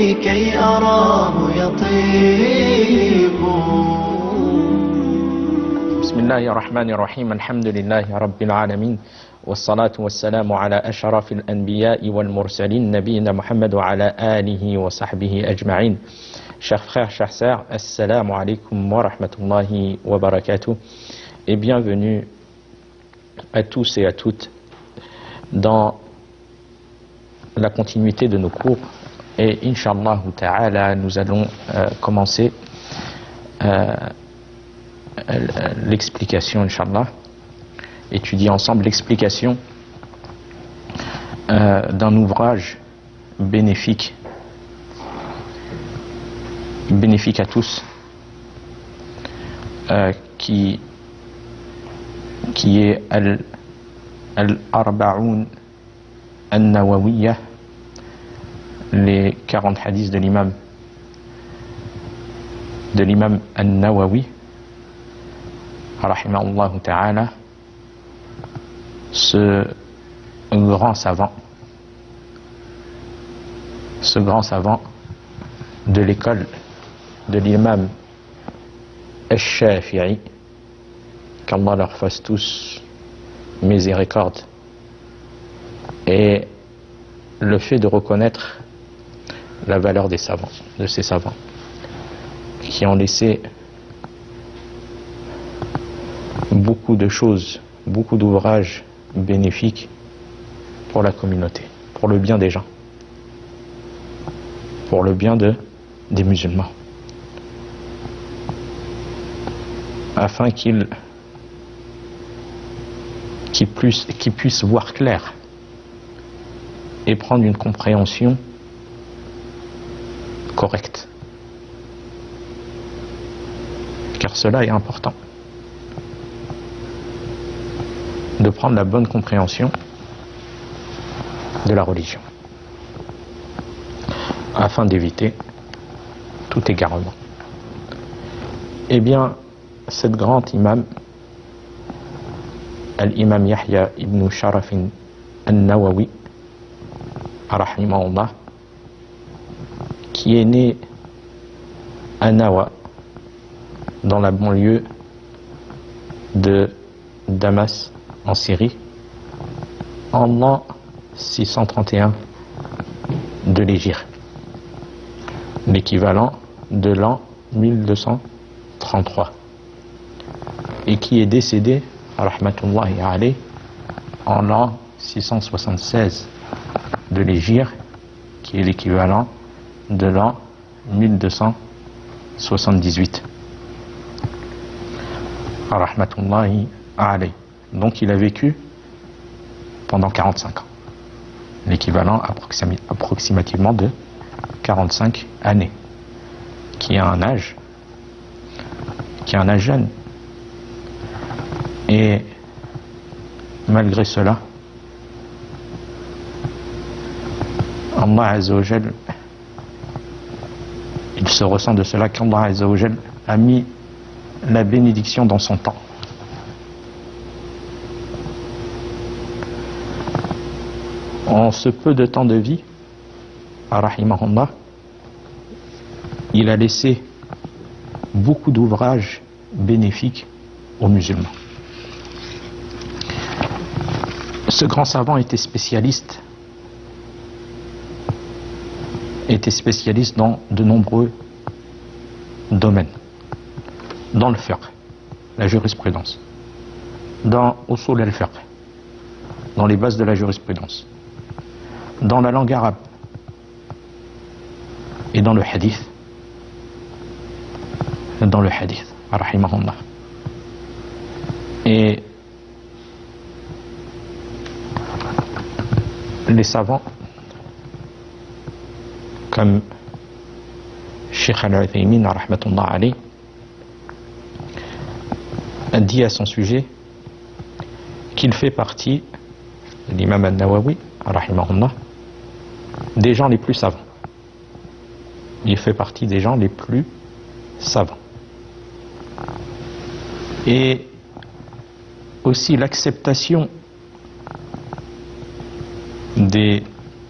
كي أراه يطيب. بسم الله الرحمن الرحيم. الحمد لله رب العالمين، والصلاة والسلام على أشرف الأنبياء والمرسلين نبينا محمد وعلى آله وصحبه أجمعين. Chers frères, chères sœurs, assalamu alaikum wa rahmatullahi wa barakatuh, et bienvenue à tous et à toutes dans la continuité de nos cours. Et Inch'Allah ta'ala, nous allons commencer l'explication, Inch'Allah, étudier ensemble l'explication d'un ouvrage bénéfique à tous, qui est Al-Arba'oun An-Nawawiyya, les 40 hadiths de l'imam An-Nawawi rahimahullah ta'ala, ce grand savant de l'école de l'imam Al-Shafi'i, qu'Allah leur fasse tous miséricorde. Et le fait de reconnaître la valeur des savants, de ces savants qui ont laissé beaucoup de choses, beaucoup d'ouvrages bénéfiques pour la communauté, pour le bien des gens, pour le bien des musulmans, afin qu'ils puissent voir clair et prendre une compréhension correcte. Car cela est important, de prendre la bonne compréhension de la religion, afin d'éviter tout égarement. Eh bien, cette grande imam, Al-Imam Yahya ibn Sharaf An-Nawawi rahimahullah, qui est né à Nawa, dans la banlieue de Damas en Syrie, en l'an 631 de l'Hégire, l'équivalent de l'an 1233, et qui est décédé rahmatullahi alayh en l'an 676 de l'Hégire, qui est l'équivalent de l'an 1278 rahmatullahi alayh. Donc il a vécu pendant 45 ans, l'équivalent approximativement de 45 années, qui est un âge jeune. Et malgré cela, Allah Azza wa Jal, il se ressent de cela qu'Allah Azza wa Jal a mis la bénédiction dans son temps. En ce peu de temps de vie, rahimahullah, il a laissé beaucoup d'ouvrages bénéfiques aux musulmans. Ce grand savant était spécialiste dans de nombreux domaines, dans le fiqh, la jurisprudence, dans usul al-fiqh, dans les bases de la jurisprudence, dans la langue arabe et dans le hadith, rahimahullah. Et les savants comme Cheikh Al-Uthaymin rahmatullah alayh a dit à son sujet qu'il fait partie, l'imam An-Nawawi rahimahullah, des gens les plus savants. Il fait partie des gens les plus savants. Et aussi l'acceptation des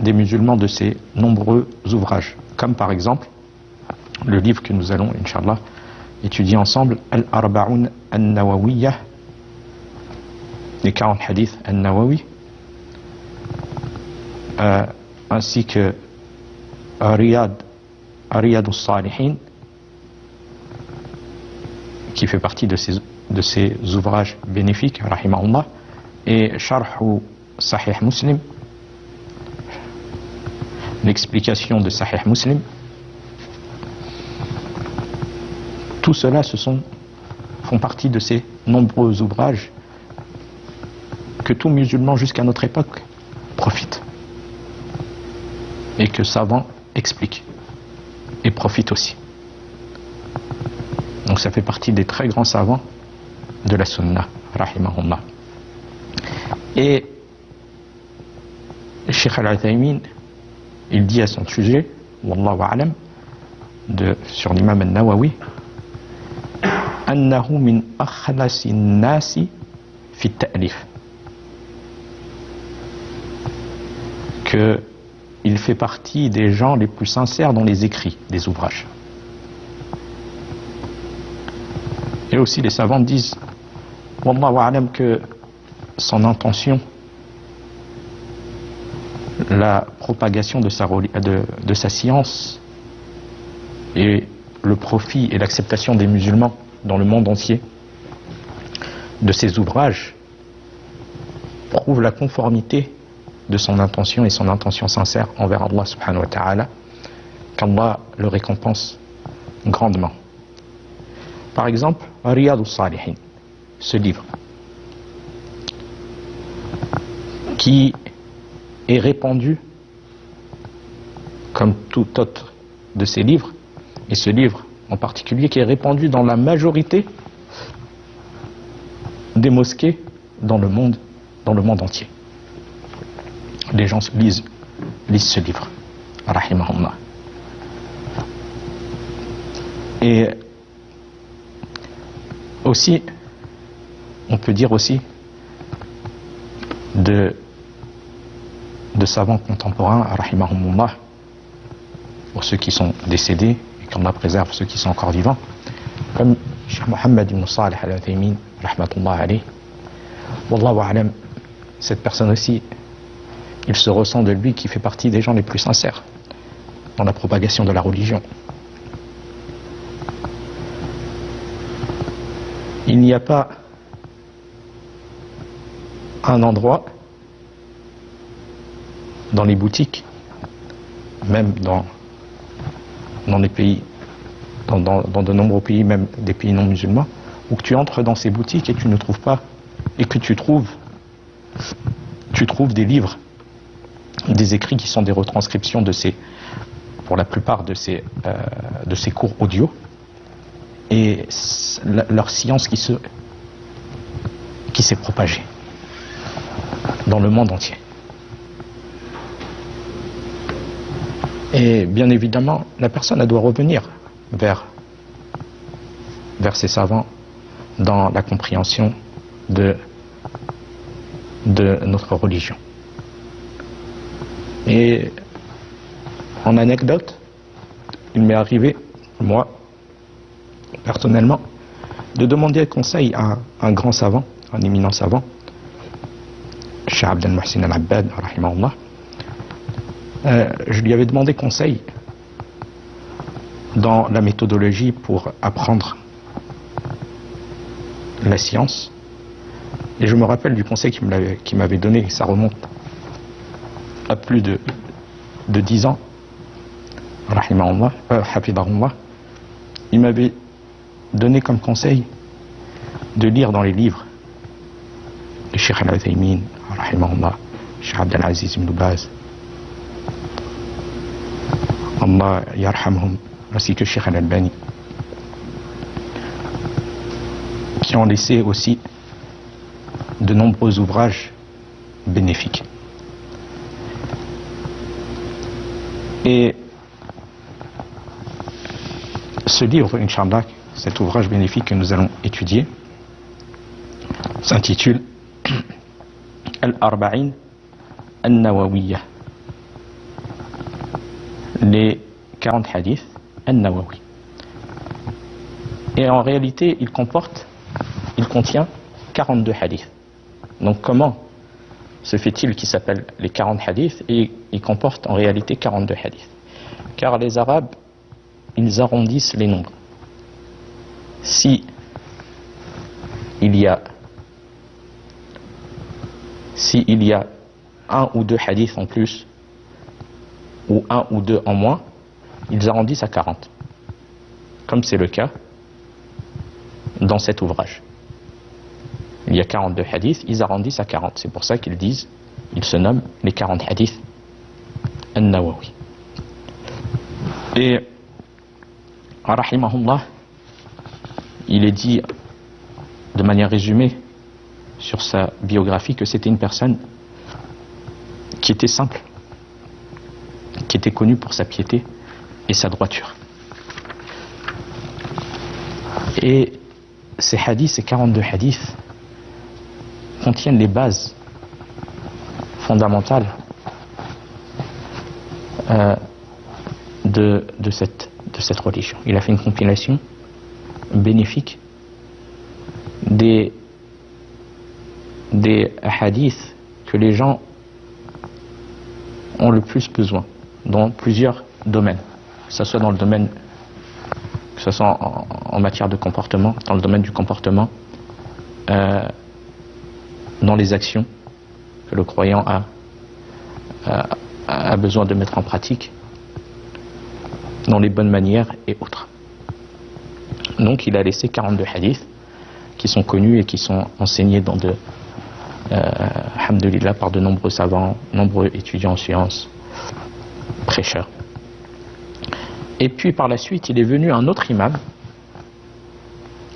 des musulmans de ces nombreux ouvrages, comme par exemple le livre que nous allons, Inch'Allah, étudier ensemble, Al-Arba'un An-Nawawiyah, les 40 hadiths An-Nawawi, ainsi que Riyad al-Salihin, qui fait partie de ces ouvrages bénéfiques, rahimahullah, et Sharh Sahih Muslim, l'explication de Sahih Muslim. Tout cela font partie de ces nombreux ouvrages que tout musulman jusqu'à notre époque profite et que savants expliquent et profitent aussi. Donc ça fait partie des très grands savants de la Sunna, rahimahullah. Et Cheikh Al-Uthaymin, il dit à son sujet, wallahu a'lam, sur l'imam An-Nawawi, annahu min akhlasi nasi fi ta'lif, que il fait partie des gens les plus sincères dans les écrits des ouvrages. Et aussi les savants disent, wallahu a'lam, que son intention, la propagation de sa science et le profit et l'acceptation des musulmans dans le monde entier de ses ouvrages prouvent la conformité de son intention et son intention sincère envers Allah subhanahu wa ta'ala, qu'Allah le récompense grandement. Par exemple, Riyad al-Salihin, ce livre qui est répandu comme tout autre de ces livres, et ce livre en particulier qui est répandu dans la majorité des mosquées dans le monde entier. Les gens lisent ce livre, rahimahullah. Et aussi, on peut dire aussi de savants contemporains, rahimahumullah, pour ceux qui sont décédés, et qu'Allah préserve ceux qui sont encore vivants, comme Cheikh Mohammed ibn Salih al-Uthaymin, rahmatullah alayh. Wallahu a'lam, cette personne aussi, il se ressent de lui qui fait partie des gens les plus sincères dans la propagation de la religion. Il n'y a pas un endroit dans les boutiques, même dans les pays, dans de nombreux pays, même des pays non musulmans, où tu entres dans ces boutiques et tu ne trouves pas, et que tu trouves des livres, des écrits qui sont des retranscriptions pour la plupart de ces cours audio, et leur science qui s'est propagée dans le monde entier. Et bien évidemment, la personne elle doit revenir vers ces savants dans la compréhension de notre religion. Et en anecdote, il m'est arrivé, moi, personnellement, de demander conseil à un grand savant, un éminent savant, Cheikh Abdel Mohsin Al-Abbad, rahimahullah. Je lui avais demandé conseil dans la méthodologie pour apprendre la science. Et je me rappelle du conseil qu'il m'avait donné, ça remonte à plus de 10 ans, rahimahullah, hafidahullah. Il m'avait donné comme conseil de lire dans les livres de Cheikh Al-Uthaymin, rahimahullah, Cheikh Abdel Aziz ibn Baz, Allah yarhamhum, ainsi que Cheikh Al-Albani, qui ont laissé aussi de nombreux ouvrages bénéfiques. Et ce livre, Inch'Allah, cet ouvrage bénéfique que nous allons étudier, s'intitule Al-Arba'in An-Nawawiyah, les 40 hadiths An-Nawawi. Et en réalité, il contient 42 hadiths. Donc comment se fait-il qu'il s'appelle les 40 hadiths et il comporte en réalité 42 hadiths? Car les Arabes, ils arrondissent les nombres. Si il y a un ou deux hadiths en plus ou un ou deux en moins, ils arrondissent à 40. Comme c'est le cas dans cet ouvrage. Il y a 42 hadiths, ils arrondissent à 40. C'est pour ça qu'ils disent, ils se nomment les 40 hadiths An-Nawawi. Et rahimahullah, il est dit de manière résumée sur sa biographie que c'était une personne qui était simple, qui était connue pour sa piété et sa droiture. Et ces hadiths, ces 42 hadiths, contiennent les bases fondamentales de cette religion. Il a fait une compilation bénéfique des hadiths que les gens ont le plus besoin dans plusieurs domaines, que ce soit dans le domaine, que ce soit en matière de comportement, dans le domaine du comportement, dans les actions que le croyant a besoin de mettre en pratique, dans les bonnes manières et autres. Donc il a laissé 42 hadiths qui sont connus et qui sont enseignés dans alhamdulillah, par de nombreux savants, nombreux étudiants en sciences, prêcheurs. Et puis par la suite, il est venu un autre imam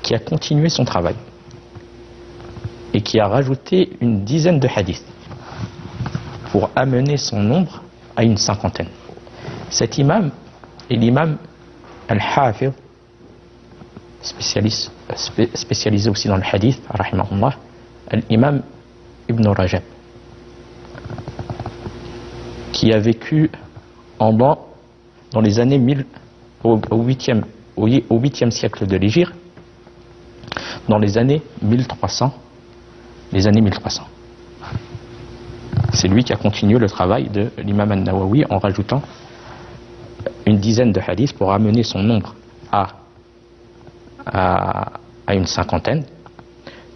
qui a continué son travail et qui a rajouté une dizaine de hadiths pour amener son nombre à une cinquantaine. Cet imam est l'imam al-Hafiz, spécialisé aussi dans le hadith, rahimahullah, l'imam Ibn Rajab, qui a vécu dans les années au 8e siècle de l'Hégire, dans les années 1300. C'est lui qui a continué le travail de l'imam An-Nawawi en rajoutant une dizaine de hadiths pour amener son nombre à une cinquantaine.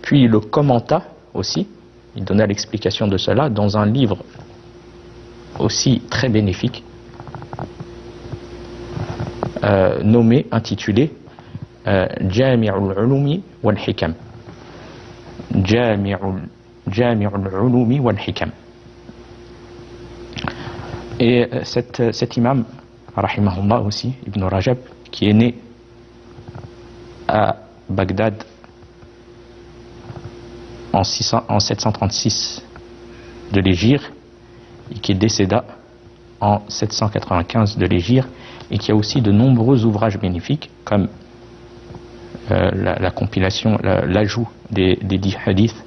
Puis il le commenta aussi, il donna l'explication de cela dans un livre aussi très bénéfique, intitulé Jami'ul Ulumi wal Hikam. Jami'ul Ulumi wal Hikam. Et cet imam, rahimahullah aussi, Ibn Rajab, qui est né à Bagdad en 736 de l'Hégire et qui décéda en 795 de l'Hégire, et qui a aussi de nombreux ouvrages bénéfiques comme la compilation, l'ajout des 10 hadiths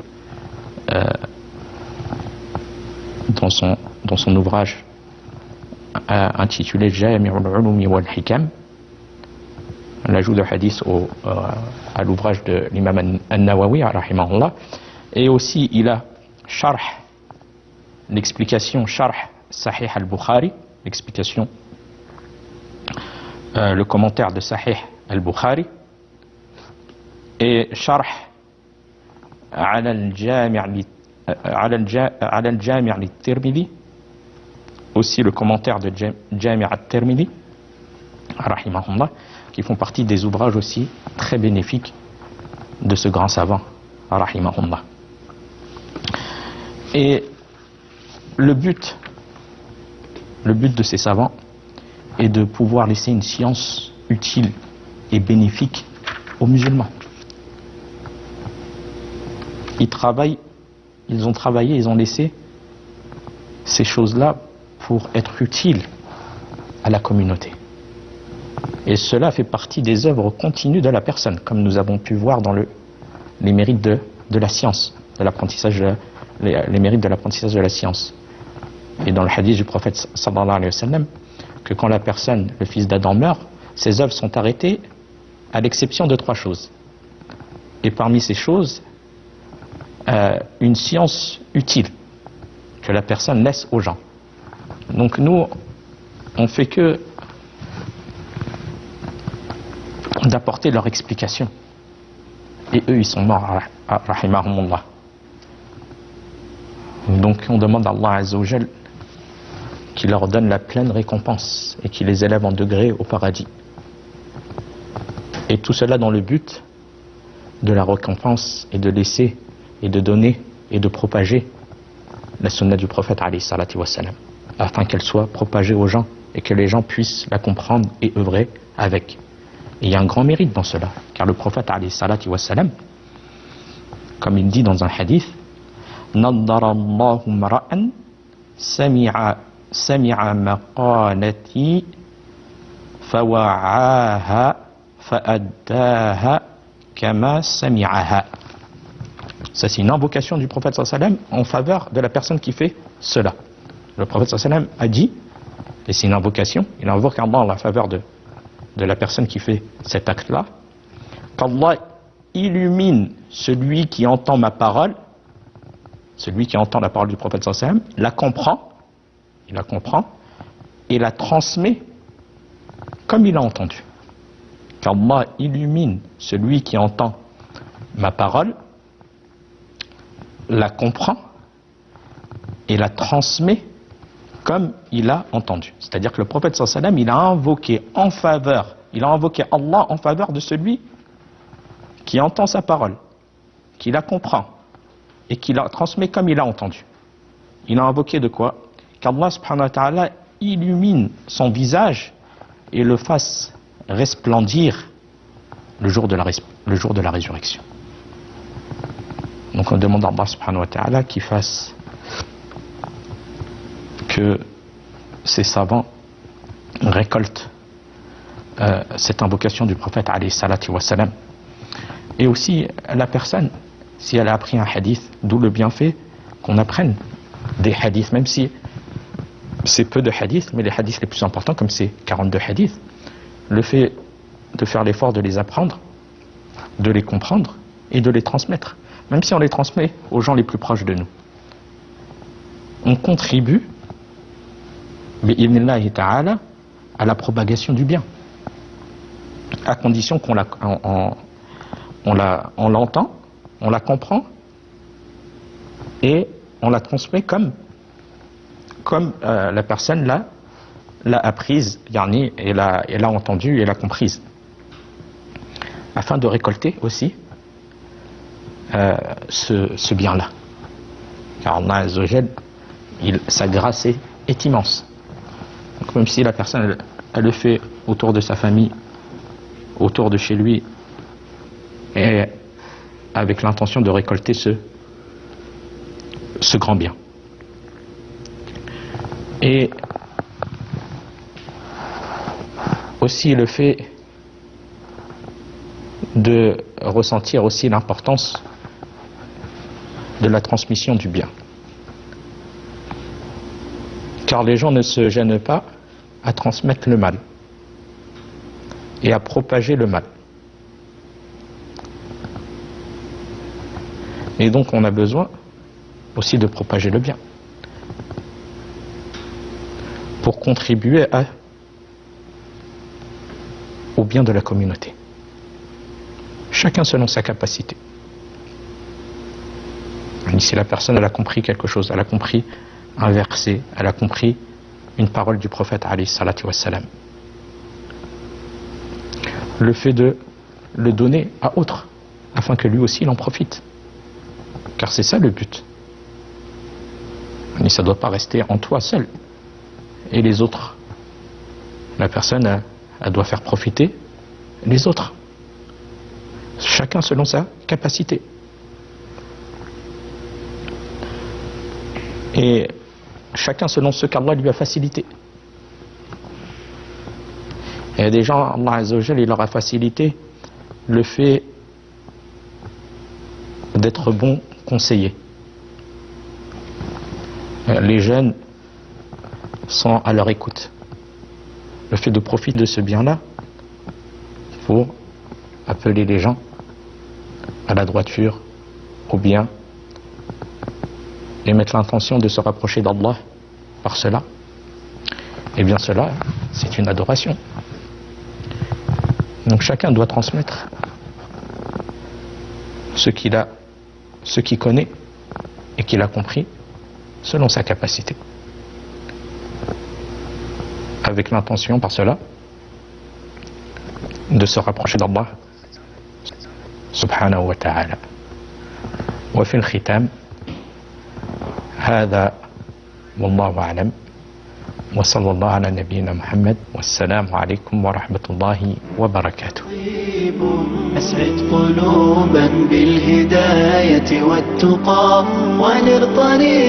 dans son ouvrage intitulé Jami'ul Ulumi wal Hikam, l'ajout de hadiths à l'ouvrage de l'imam An-Nawawi rahimahullah. Et aussi il a l'explication Sharh Sahih al-Bukhari, l'explication, le commentaire de Sahih al-Bukhari, et Sharh ala al-Jami' al-Tirmidhi, aussi le commentaire de Jami' al-Tirmidhi rahimahullah, qui font partie des ouvrages aussi très bénéfiques de ce grand savant rahimahullah. Et le but de ces savants est de pouvoir laisser une science utile et bénéfique aux musulmans. Ils ont laissé ces choses-là pour être utiles à la communauté. Et cela fait partie des œuvres continues de la personne, comme nous avons pu voir dans les mérites de la science, de l'apprentissage, les mérites de l'apprentissage de la science. Et dans le hadith du prophète sallallahu alayhi wa sallam, que quand la personne, le fils d'Adam meurt, ses œuvres sont arrêtées à l'exception de 3 choses. Et parmi ces choses, une science utile que la personne laisse aux gens. Donc nous, on fait que d'apporter leur explication. Et eux, ils sont morts, rahimahumullah. Donc on demande à Allah Azza wa Jal qui leur donne la pleine récompense et qui les élève en degré au paradis. Et tout cela dans le but de la récompense et de laisser et de donner et de propager la sunna du prophète alayhi salatu wassalam, afin qu'elle soit propagée aux gens et que les gens puissent la comprendre et œuvrer avec. Et il y a un grand mérite dans cela, car le prophète alayhi salatu wassalam, comme il dit dans un hadith, Naddarallahu mara'an sami'a maqalati fawa'aha fa'addaha kama sami'aha. Ça, c'est une invocation du prophète sallam en faveur de la personne qui fait cela. Le prophète sallam a dit, et c'est une invocation, il invoque Allah en la faveur de la personne qui fait cet acte-là, qu'Allah illumine celui qui entend ma parole, celui qui entend la parole du prophète sallam, la comprend et la transmet comme il a entendu. Qu'Allah illumine celui qui entend ma parole, la comprend et la transmet comme il a entendu. C'est-à-dire que le prophète sallam, il a invoqué Allah en faveur de celui qui entend sa parole, qui la comprend et qui la transmet comme il a entendu. Il a invoqué de quoi? Qu'Allah subhanahu wa ta'ala illumine son visage et le fasse resplendir le jour de la résurrection. Donc on demande à Allah subhanahu wa ta'ala qu'il fasse que ces savants récoltent cette invocation du prophète alayhi salatu wassalam. Et aussi la personne, si elle a appris un hadith, d'où le bienfait qu'on apprenne des hadiths, même si c'est peu de hadiths, mais les hadiths les plus importants, comme c'est 42 hadiths, le fait de faire l'effort de les apprendre, de les comprendre et de les transmettre, même si on les transmet aux gens les plus proches de nous, on contribue bi'idhnillahi ta'ala à la propagation du bien, à condition qu'on l'entend, on la comprend et on la transmet comme la personne l'a apprise, et l'a entendue et l'a comprise, afin de récolter aussi ce bien-là. Car Allah Azza wa Jal, sa grâce est immense. Donc même si la personne elle le fait autour de sa famille, autour de chez lui, et avec l'intention de récolter ce grand bien. Et aussi le fait de ressentir aussi l'importance de la transmission du bien. Car les gens ne se gênent pas à transmettre le mal et à propager le mal. Et donc on a besoin aussi de propager le bien pour contribuer au bien de la communauté. Chacun selon sa capacité. Si la personne elle a compris quelque chose, elle a compris un verset, elle a compris une parole du prophète alayhi salatu wassalam, le fait de le donner à autre afin que lui aussi il en profite, car c'est ça le but. Ça ne doit pas rester en toi seul et les autres. La personne elle doit faire profiter les autres, chacun selon sa capacité. Et chacun selon ce qu'Allah lui a facilité. Il y a des gens, Allah Azza wa Jal, il leur a facilité le fait d'être bons conseillers. Les jeunes sont à leur écoute. le fait de profiter de ce bien-là pour appeler les gens à la droiture, au bien, et mettre l'intention de se rapprocher d'Allah par cela, eh bien cela, c'est une adoration. Donc chacun doit transmettre ce qu'il connaît et qu'il a compris selon sa capacité, avec l'intention par cela de se rapprocher d'Allah subhanahu wa ta'ala. وفي الختام هذا والله أعلم وصلى الله على نبينا محمد والسلام عليكم ورحمة الله وبركاته. أسعد قلوبا بالهداية والتقى ونر طريق